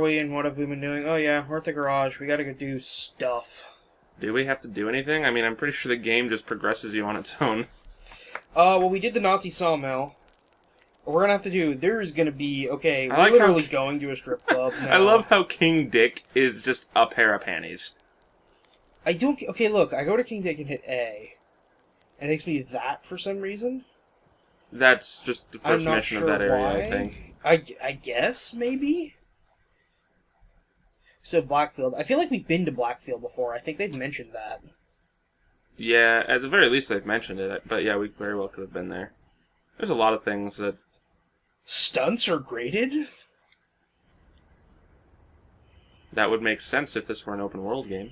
we and what have we been doing? Oh yeah, we're at the garage. We gotta go do stuff. Do we have to do anything? I mean, I'm pretty sure the game just progresses you on its own. Well, we did the Nazi sawmill. What we're gonna have to do, there's gonna be, okay, we're like literally how- going to a strip club now. I love how King Dick is just a pair of panties. I don't, okay, look, I go to King Dick and hit A. It takes me that for some reason. That's just the I'm first not mission sure of that area, why. I think. I guess, maybe? So, Blackfield. I feel like we've been to Blackfield before. I think they've mentioned that. Yeah, at the very least they've mentioned it, but yeah, we very well could have been there. There's a lot of things that... Stunts are graded? That would make sense if this were an open world game.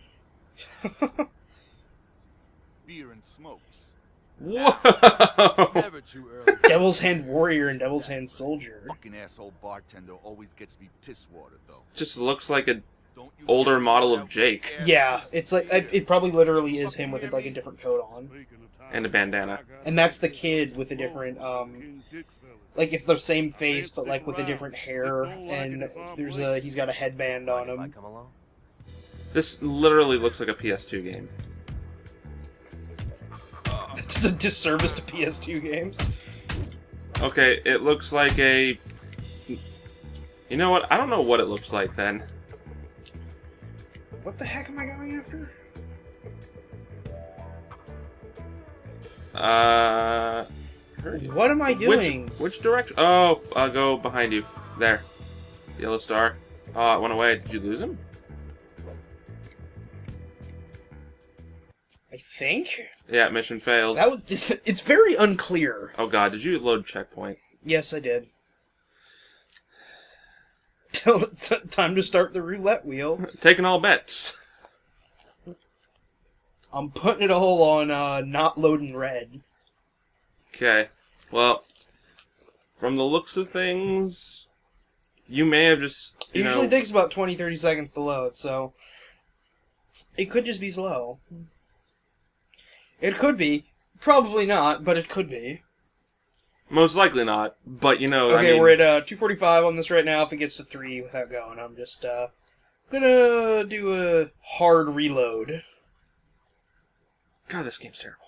Beer and smokes. Whoa! Never too early. Devil's Hand Warrior and Devil's Hand Soldier. Fucking asshole bartender always gets me piss water though. Just looks like a Don't you older dare model go of out Jake. with Yeah, ass it's like, beer. it probably literally is him with, like, a different coat on. And a bandana. And that's the kid with a different, like, it's the same face, but, like, with a different hair, and there's a, he's got a headband on Mind if I him. come along? This literally looks like a PS2 game. It's a disservice to PS2 games. Okay, it looks like a... You know what? I don't know what it looks like then. What the heck am I going after? What am I doing? Which direction? Oh, I'll go behind you. There. Yellow star. Oh, it went away. Did you lose him? I think? Yeah, mission failed. That was this. It's very unclear. Oh god, did you load checkpoint? Yes, I did. It's time to start the roulette wheel. Taking all bets. I'm putting it all on not loading red. Okay. Well, from the looks of things, you may have just, It usually takes about 20-30 seconds to load, so it could just be slow. It could be. Probably not, but it could be. most likely not, but you know, Okay, I mean, we're at 2:45 on this right now. If it gets to 3 without going, I'm just gonna do a hard reload. God, this game's terrible.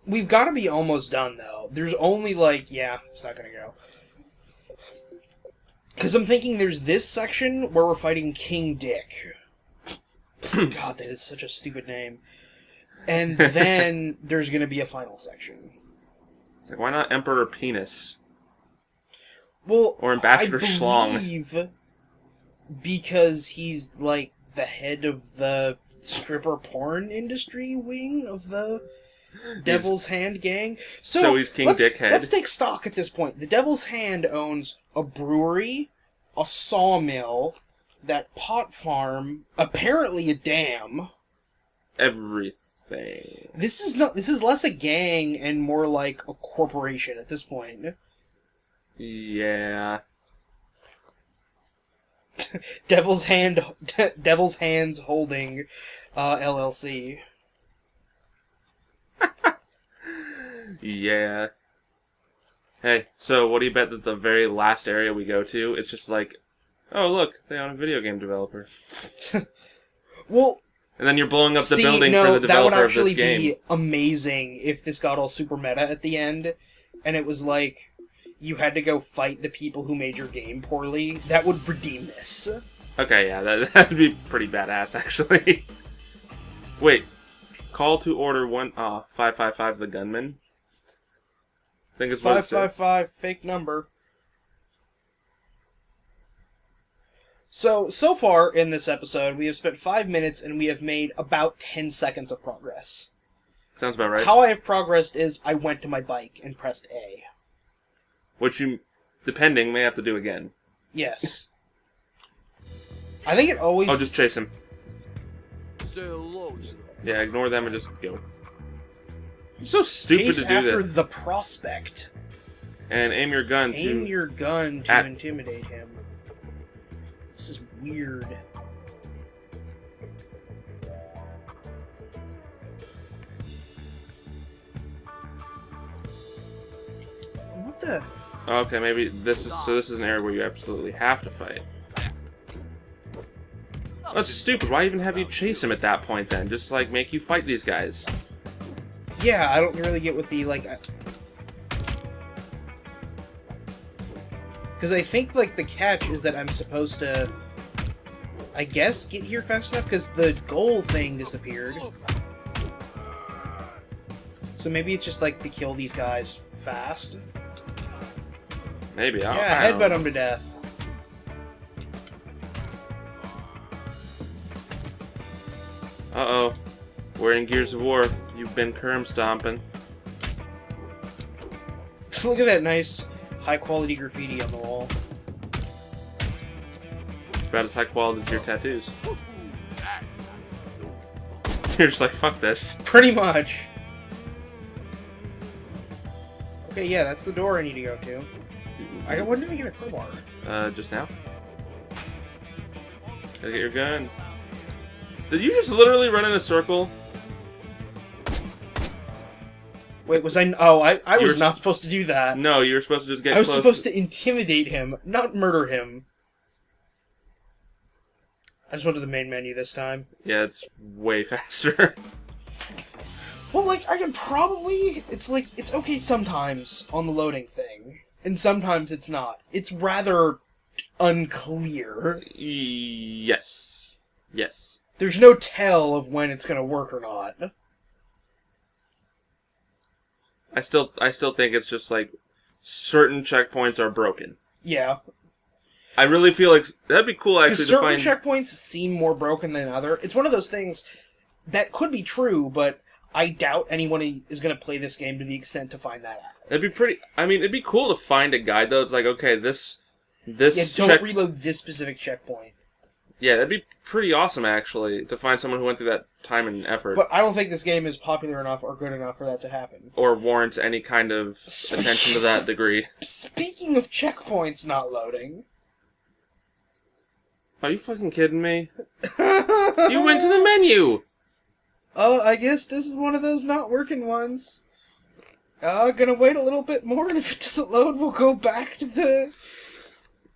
We've got to be almost done, though. There's only, like... Yeah, it's not going to go. Because I'm thinking there's this section where we're fighting King Dick. God, that is such a stupid name. And then there's going to be a final section. It's like, why not Emperor Penis? Well, Or Ambassador I Schlong. believe because he's, like, the head of the stripper porn industry wing of the... Devil's Hand gang. So he's King Dickhead. Let's take stock at this point. The Devil's Hand owns a brewery, a sawmill, that pot farm, apparently a dam. Everything. This is less a gang and more like a corporation at this point. Yeah. Devil's Hands Holding LLC. Yeah. Hey, so what do you bet that the very last area we go to, it's just like, oh look, they own a video game developer. Well, And then you're blowing up the see, building no, for the that would developer of this actually game. be amazing if this got all super meta at the end, and it was like, you had to go fight the people who made your game poorly. That would redeem this. Okay, yeah, that'd be pretty badass, actually. Wait, call to order 555 the gunman? I think it's what it said. 555, fake number. So far in this episode, we have spent 5 minutes and we have made about 10 seconds of progress. Sounds about right. How I have progressed is I went to my bike and pressed A. Which you, depending, may have to do again. Yes. I think it always... Oh, just chase him. Cellulose. Yeah, ignore them and just go. It's so stupid chase to do after that. the prospect. And aim your gun to... Aim your gun to at- intimidate him. This is weird. What the... Okay, maybe this is an area where you absolutely have to fight. That's stupid. Why even have you chase him at that point then? Just like make you fight these guys. Yeah, I don't really get what the like. Because I think like the catch is that I'm supposed to, I guess, get here fast enough because the goal thing disappeared. So maybe it's just like to kill these guys fast. Maybe. I headbutt them to death. Uh-oh. We're in Gears of War. You've been curm stomping. Look at that nice, high-quality graffiti on the wall. About as high quality as your tattoos. You're just like, fuck this. Pretty much. Okay, yeah, that's the door I need to go to. When did I get a crowbar? Just now. Gotta get your gun. Did you just literally run in a circle? Wait, was I... Oh, I was were- not supposed to do that. No, you were supposed to just get I was close. supposed to intimidate him, not murder him. I just went to the main menu this time. Yeah, it's way faster. Well, like, I can probably... It's like, it's okay sometimes on the loading thing. And sometimes it's not. It's rather unclear. Yes. Yes. There's no tell of when it's gonna work or not. I still think it's just like certain checkpoints are broken. Yeah. I really feel like that'd be cool actually Because to certain find. checkpoints seem more broken than other. It's one of those things that could be true, but I doubt anyone is going to play this game to the extent to find that out. It'd be pretty. I mean, it'd be cool to find a guide though. It's like, okay, this. Yeah, don't reload this specific checkpoint. Yeah, that'd be pretty awesome actually to find someone who went through that time and effort, But I don't think this game is popular enough or good enough for that to happen. or warrants any kind of attention to that degree. Speaking of checkpoints not loading... Are you fucking kidding me? You went to the menu. Oh, I guess this is one of those not working ones. Gonna wait a little bit more, and if it doesn't load, we'll go back to the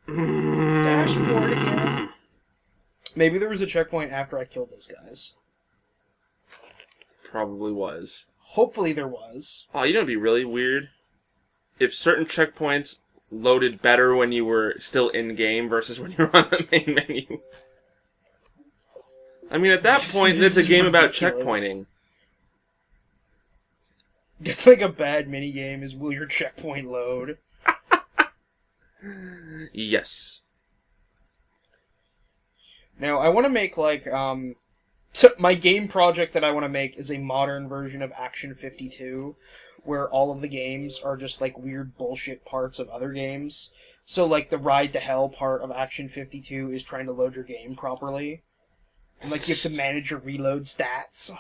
dashboard again. Maybe there was a checkpoint after I killed those guys. Probably was. Hopefully there was. Oh, you know, it'd be really weird if certain checkpoints loaded better when you were still in game versus when you were on the main menu. I mean, at that point, This it's a is game about ridiculous. checkpointing. It's like a bad minigame is will your checkpoint load? Yes. Now, I want to make, like, my game project that I want to make is a modern version of Action 52, where all of the games are just, like, weird bullshit parts of other games. So, like, the Ride to Hell part of Action 52 is trying to load your game properly. And, like, you have to manage your reload stats.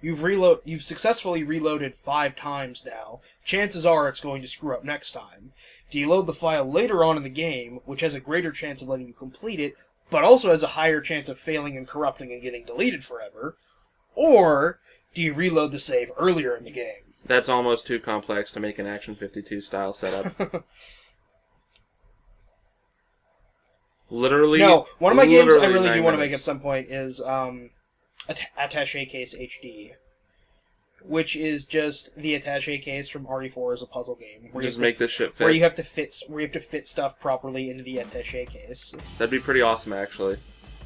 You've successfully reloaded 5 times now. Chances are it's going to screw up next time. Do you load the file later on in the game, which has a greater chance of letting you complete it, but also has a higher chance of failing and corrupting and getting deleted forever? Or do you reload the save earlier in the game? That's almost too complex to make an Action 52 style setup. Literally. No, one of my games I literally really 9 do want to make at minutes. some point is Attaché Case HD. Which is just the attaché case from RE4 as a puzzle game. Where Just you have make this shit where fit. you have to fit stuff properly into the attaché case. That'd be pretty awesome, actually.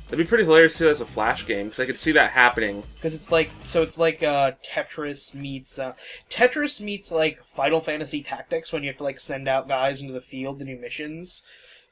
It'd be pretty hilarious to see that as a Flash game, because I could see that happening. Because it's like Tetris meets like Final Fantasy Tactics when you have to like send out guys into the field to do missions.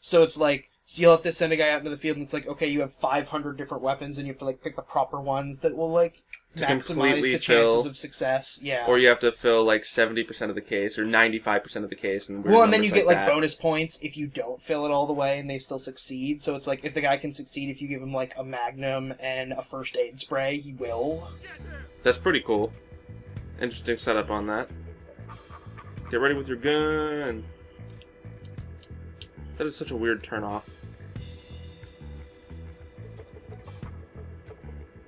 So it's like you'll have to send a guy out into the field and it's like, okay, you have 500 different weapons and you have to like pick the proper ones that will like To maximize completely the fill- chances of success. Yeah. Or you have to fill like 70% of the case, or 95% of the case. And Well, and then you numbers get like that. bonus points if you don't fill it all the way and they still succeed. So it's like if the guy can succeed if you give him like a magnum and a first aid spray, he will. That's pretty cool. Interesting setup on that. Get ready with your gun. That is such a weird turn off.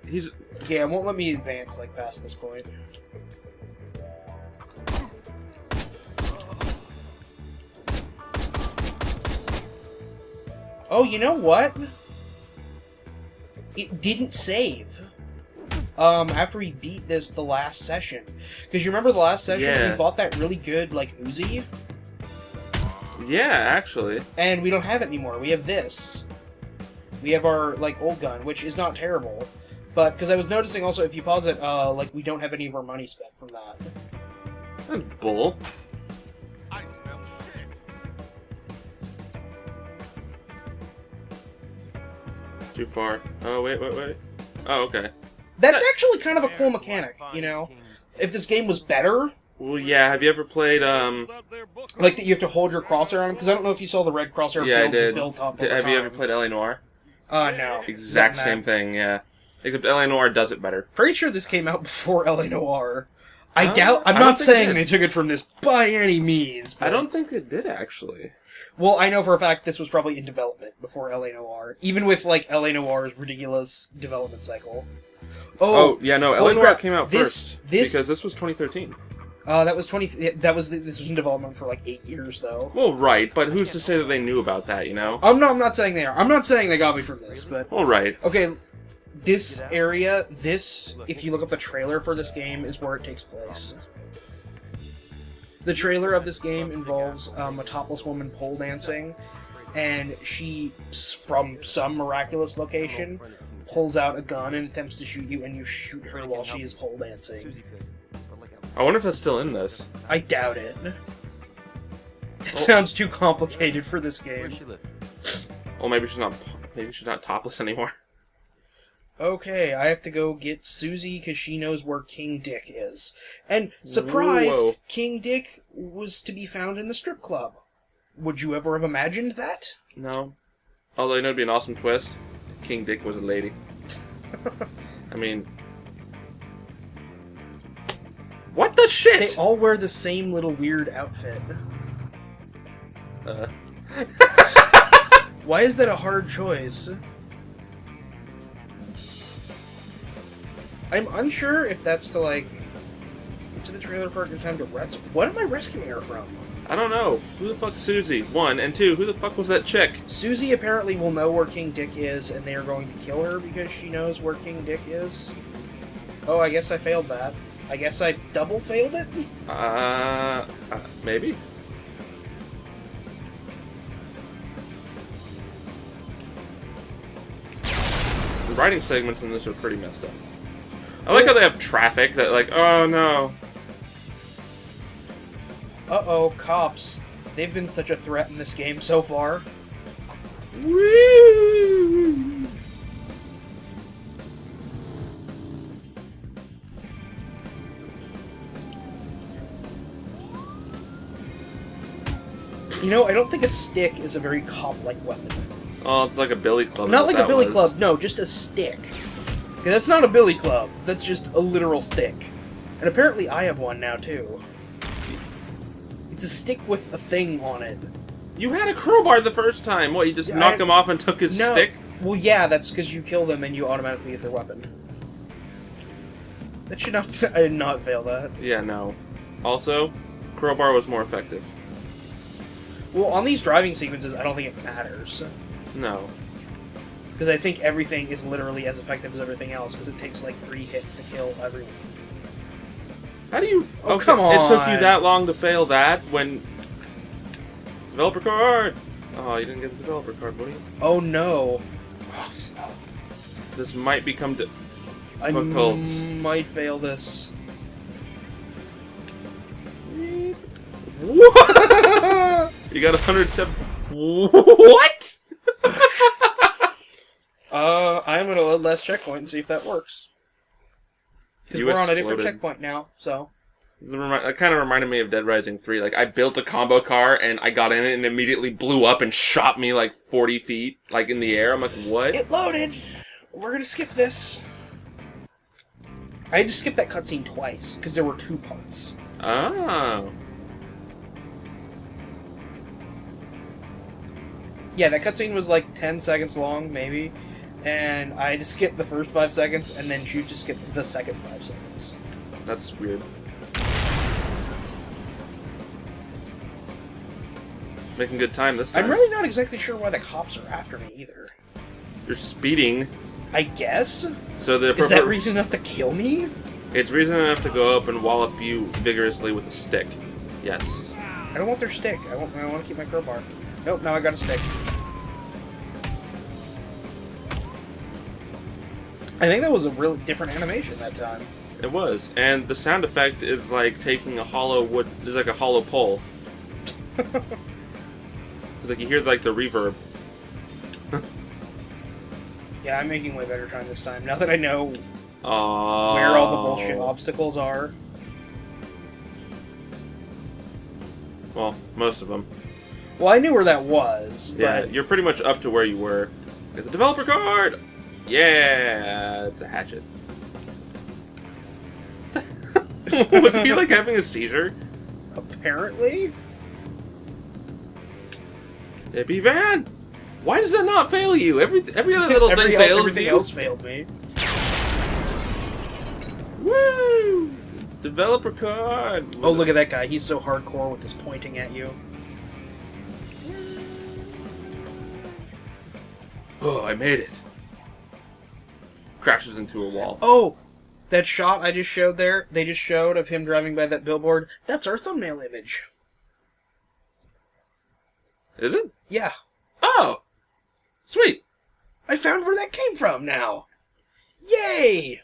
He's... Yeah, it won't let me advance like past this point. Oh, you know what? It didn't save. After we beat this the last session. Because you remember the last session Yeah. we bought that really good, like, Uzi? Yeah, actually. And we don't have it anymore. We have this. We have our, like, old gun, which is not terrible. But, because I was noticing also, if you pause it, like, we don't have any of our money spent from that. That's bull. I smell shit. Too far. Oh, wait. Oh, okay. That's actually kind of a cool mechanic, you know? If this game was better, Well, yeah, have you ever played, like that you have to hold your crosshair on, because I don't know if you saw the red crosshair Yeah, I did. built up over Have you ever time. played L.A. Noire? No. Exact Doesn't same matter. thing, yeah. Except L.A. Noire does it better. Pretty sure this came out before L.A. Noire. I'm I don't not think it saying did. they took it from this by any means. But, I don't think it did, actually. Well, I know for a fact this was probably in development before L.A. Noire. Even with, like, L.A. Noire's ridiculous development cycle. Oh, yeah, no, holy L.A. Noire crap. came out This- first. this- Because this was 2013. This was in development for, like, 8 years, though. Well, right, but who's to say that they knew about that, you know? I'm not saying they are. I'm not saying they got me from this, but... Well, right. Okay, this area, if you look up the trailer for this game, is where it takes place. The trailer of this game involves a topless woman pole dancing, and she, from some miraculous location, pulls out a gun and attempts to shoot you, and you shoot her while she is pole dancing. I wonder if that's still in this. I doubt it. That sounds too complicated for this game. Well, maybe she's not topless anymore. Okay, I have to go get Susie because she knows where King Dick is. And, surprise, Whoa. King Dick was to be found in the strip club. Would you ever have imagined that? No. Although, you know, it'd be an awesome twist. King Dick was a lady. I mean... What the shit?! They all wear the same little weird outfit. Why is that a hard choice? I'm unsure if that's to, like, get to the trailer park in time to rescue. What am I rescuing her from? I don't know. Who the fuck's Susie? 1, and 2, who the fuck was that chick? Susie apparently will know where King Dick is, and they are going to kill her because she knows where King Dick is. Oh, I guess I failed that. I guess I double failed it? Maybe? The writing segments in this are pretty messed up. I like how they have traffic that, like, oh no. Uh-oh, cops. They've been such a threat in this game so far. Woo! You know, I don't think a stick is a very cop-like weapon. Oh, it's like a billy club. is Not what like a that billy was. club, no, just a stick. 'Cause that's not a billy club, that's just a literal stick. And apparently I have one now, too. It's a stick with a thing on it. You had a crowbar the first time. What, you just Yeah, knocked him off and took his No, stick? well, yeah, that's because you kill them and you automatically get their weapon. That should not... I did not fail that. Yeah, no. Also, crowbar was more effective. Well, on these driving sequences, I don't think it matters. No. Because I think everything is literally as effective as everything else, because it takes like 3 hits to kill everyone. How do you... Oh, come It took you on. that long to fail that when... Developer card! Oh, you didn't get the developer card, buddy. Oh no. This might become... I difficult. might fail this. What? You got 107... What? I'm gonna load last checkpoint and see if that works. Because You we're on a different exploded. checkpoint now, so... That kind of reminded me of Dead Rising 3. Like, I built a combo car, and I got in it and immediately blew up and shot me, like, 40 feet, like, in the air. I'm like, what? It loaded! We're gonna skip this. I had to skip that cutscene twice, because there were 2 parts. Oh. Yeah, that cutscene was like 10 seconds long, maybe. And I had to skip the first 5 seconds, and then choose to skip the second 5 seconds. That's weird. Making good time this time. I'm really not exactly sure why the cops are after me either. You're speeding, I guess? so Is that reason enough to kill me? it's reason enough to go up and wallop you vigorously with a stick. Yes. I don't want their stick. I want to keep my crowbar. Nope, now I got a stick. I think that was a really different animation that time. It was. And the sound effect is like taking a hollow wood, is like a hollow pole. It's like you hear like the reverb. Yeah, I'm making way better time this time. Now that I know Oh. where all the bullshit obstacles are. Well, most of them. Well, I knew where that was, Yeah, but... you're pretty much up to where you were. Get the developer card! Yeah, it's a hatchet. Was he like having a seizure? Apparently? Hippie van! Why does that not fail you? Every other little thing fails everything you. else failed me. Woo! Developer card! Oh, look at that guy. He's so hardcore with his pointing at you. Oh, I made it. Crashes into a wall. Oh! That shot I just showed there, they just showed of him driving by that billboard, that's our thumbnail image. Is it? Yeah. Oh! Sweet! I found where that came from now! Yay!